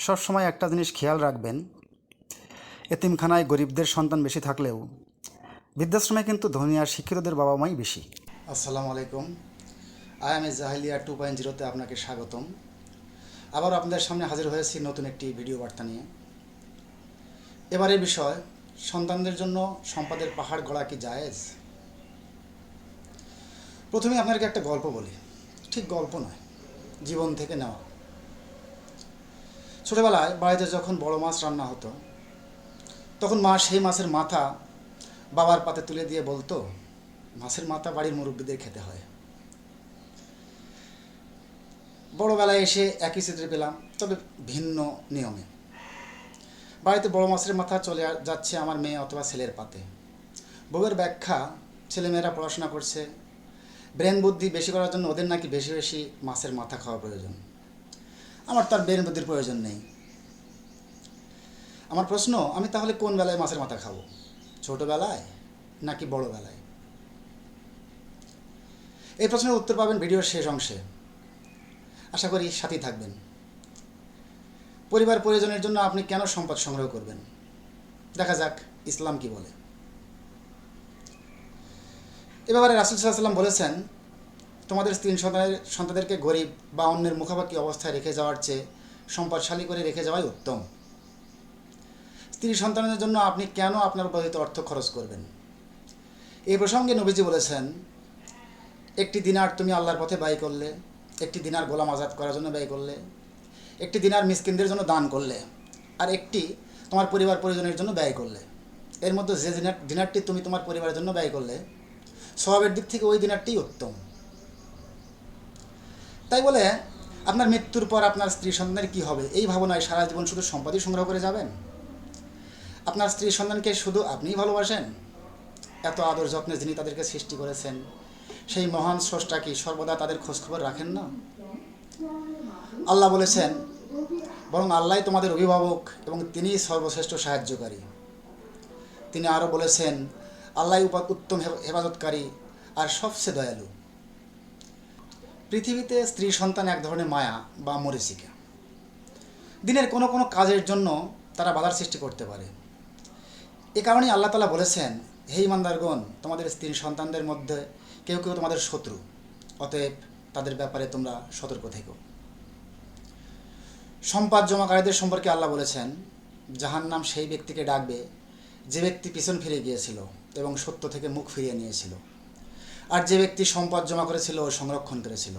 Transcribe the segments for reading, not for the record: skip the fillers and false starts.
সব সময় একটা জিনিস খেয়াল রাখবেন, এতিমখানায় গরিবদের সন্তান বেশি থাকলেও বৃদ্ধাশ্রমে কিন্তু ধনী আর শিক্ষিতদের বাবা মাই বেশি। আসসালামু আলাইকুম, আই এম এ জাহিলিয়া 2.0-তে আপনাকে স্বাগতম। আবার আপনাদের সামনে হাজির হয়েছি নতুন একটি ভিডিও বার্তা নিয়ে। এবারের বিষয়, সন্তানদের জন্য সম্পদের পাহাড় গড়া কি জায়েজ? প্রথমে আপনাকে একটা গল্প বলি, ঠিক গল্প নয়, জীবন থেকে নেওয়া। ছোটোবেলায় বাড়িতে যখন বড় মাছ রান্না হতো, তখন মা সেই মাছের মাথা বাবার পাতে তুলে দিয়ে বলতো, মাছের মাথা বাড়ির মুরব্বীদের খেতে হয়। বড়োবেলায় এসে একই চিত্র পেলাম, তবে ভিন্ন নিয়মে। বাড়িতে বড় মাছের মাথা চলে যাচ্ছে আমার মেয়ে অথবা ছেলের পাতে। বউয়ের ব্যাখ্যা, ছেলেমেয়েরা পড়াশোনা করছে, ব্রেন বুদ্ধি বেশি করার জন্য ওদের নাকি বেশি বেশি মাছের মাথা খাওয়া প্রয়োজন। আমার তার ব্রেন বুদ্ধির প্রয়োজন নেই। আমার প্রশ্ন, আমি তাহলে কোন বেলায় মাছের মাথা খাবো? ছোটোবেলায় নাকি বড়োবেলায়? এই প্রশ্নের উত্তর পাবেন ভিডিওর শেষ অংশে। আশা করি সাথেই থাকবেন। পরিবার পরিজনের জন্য আপনি কেন সম্পদ সংগ্রহ করবেন? দেখা যাক ইসলাম কি বলে। এ ব্যাপারে রাসূল সাল্লাল্লাহু আলাইহি ওয়াসাল্লাম বলেছেন, তোমাদের স্ত্রী সন্তানদেরকে গরিব বা অন্যের মুখাপাক্ষি অবস্থায় রেখে যাওয়ার চেয়ে সম্পদশালী করে রেখে যাওয়াই উত্তম। স্ত্রী সন্তানের জন্য আপনি কেন আপনার উপার্জিত অর্থ খরচ করবেন? এই প্রসঙ্গে নবীজি বলেছেন, একটি দিনার তুমি আল্লাহর পথে ব্যয় করলে, একটি দিনার গোলাম আজাদ করার জন্য ব্যয় করলে, একটি দিনার মিসকিনদের জন্য দান করলে, আর একটি তোমার পরিবার পরিজনের জন্য ব্যয় করলে। এর মধ্যে যে দিনারটি তুমি তোমার পরিবারের জন্য ব্যয় করলে, সওয়াবের দিক থেকে ওই দিনারটিই উত্তম। তাই বলে আপনার মৃত্যুর পর আপনার স্ত্রী সন্তানের কী হবে এই ভাবনায় সারা জীবন শুধু সম্পদই সংগ্রহ করে যাবেন? আপনার স্ত্রী সন্তানকে শুধু আপনিই ভালোবাসেন? এত আদর যত্নে যিনি তাদেরকে সৃষ্টি করেছেন, সেই মহান স্রষ্টা কি সর্বদা তাদের খোঁজখবর রাখেন না? আল্লাহ বলেছেন, বরং আল্লাহই তোমাদের অভিভাবক এবং তিনিই সর্বশ্রেষ্ঠ সাহায্যকারী। তিনি আরও বলেছেন, আল্লাহই উত্তম হেফাজতকারী আর সবচেয়ে দয়ালু। পৃথিবীতে স্ত্রী সন্তান এক ধরনের মায়া বা মরীচিকা। দিনের কোনো কোনো কাজের জন্য তারা বাধার সৃষ্টি করতে পারে। এ কারণেই আল্লাহ তাআলা বলেছেন, হে ঈমানদারগণ, তোমাদের স্ত্রী সন্তানদের মধ্যে কেউ কেউ তোমাদের শত্রু, অতএব তাদের ব্যাপারে তোমরা সতর্ক থেকো। সম্পদ জমাকারীদের সম্পর্কে আল্লাহ বলেছেন, জাহান্নাম সেই ব্যক্তিকে ডাকবে যে ব্যক্তি পিছন ফিরে গিয়েছিল এবং সত্য থেকে মুখ ফিরিয়ে নিয়েছিল, আর যে ব্যক্তি সম্পদ জমা করেছিল ও সংরক্ষণ করেছিল।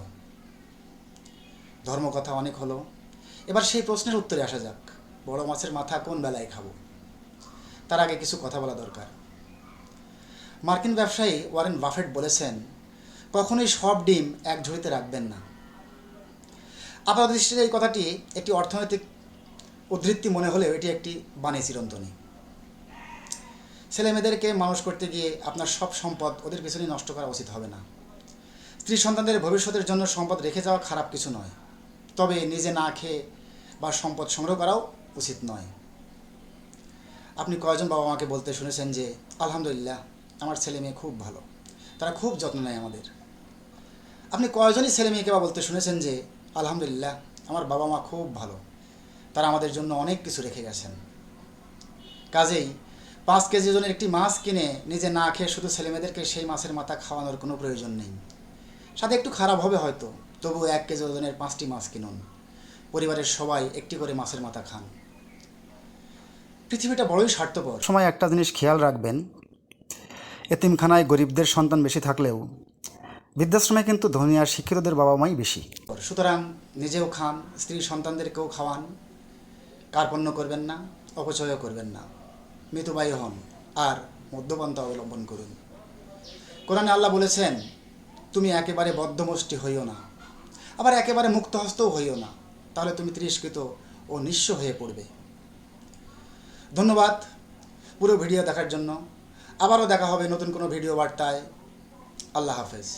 ধর্মকথা অনেক হলো, এবার সেই প্রশ্নের উত্তরে আসা যাক। বড় মাছের মাথা কোন বেলায় খাবো? তার আগে কিছু কথা বলা দরকার। মার্কিন ব্যবসায়ী ওয়ারেন বাফেট বলেছেন, কখনোই সব ডিম এক ঝুড়িতে রাখবেন না। আপাত দৃষ্টিতে এই কথাটি একটি অর্থনৈতিক উদ্ধৃতি মনে হলেও এটি একটি বাণী চিরন্তনী। ছেলেমেয়েদেরকে মানুষ করতে গিয়ে আপনার সব সম্পদ ওদের পিছনে নষ্ট করা উচিত হবে না। স্ত্রী সন্তানদের ভবিষ্যতের জন্য সম্পদ রেখে যাওয়া খারাপ কিছু নয়, তবে নিজে না খেয়ে বা সম্পদ সংগ্রহ করাও উচিত নয়। আপনি কয়জন বাবা মাকে বলতে শুনেছেন যে, আলহামদুলিল্লাহ, আমার ছেলে মেয়ে খুব ভালো, তারা খুব যত্ন নেয় আমাদের? আপনি কয়জনই ছেলে মেয়েকে বা বলতে শুনেছেন যে, আলহামদুলিল্লাহ, আমার বাবা মা খুব ভালো, তারা আমাদের জন্য অনেক কিছু রেখে গেছেন? কাজেই 5 কেজি ওজনের একটি মাছ কিনে নিজে না খেয়ে শুধু ছেলেমেয়েদেরকে সেই মাছের মাথা খাওয়ানোর কোনো প্রয়োজন নেই। সাথে একটু খারাপ হবে হয়তো, তবু 1 কেজি ওজনের 5টি মাছ কিনুন, পরিবারের সবাই একটি করে মাছের মাথা খান। পৃথিবীটা বড়ই স্বার্থপর। সময় একটা জিনিস খেয়াল রাখবেন, এতিমখানায় গরিবদের সন্তান বেশি থাকলেও বৃদ্ধাশ্রমে কিন্তু ধনী আর শিক্ষিতদের বাবা মাই বেশি। সুতরাং নিজেও খান, স্ত্রী সন্তানদেরকেও খাওয়ান, কার্পণ্য করবেন না, অপচয়ও করবেন না, মিতব্যয়ী হন আর মধ্যপন্থা অবলম্বন করুন। কোরআনে আল্লাহ বলেছেন, তুমি একেবারে বদ্ধমুষ্টি হইও না, আবার একেবারে মুক্তহস্তও হইও না, তাহলে তুমি তিরস্কৃত ও নিঃস্ব হয়ে পড়বে। ধন্যবাদ পুরো ভিডিও দেখার জন্য। আবারও দেখা হবে নতুন কোনো ভিডিও বার্তায়। আল্লাহ হাফেজ।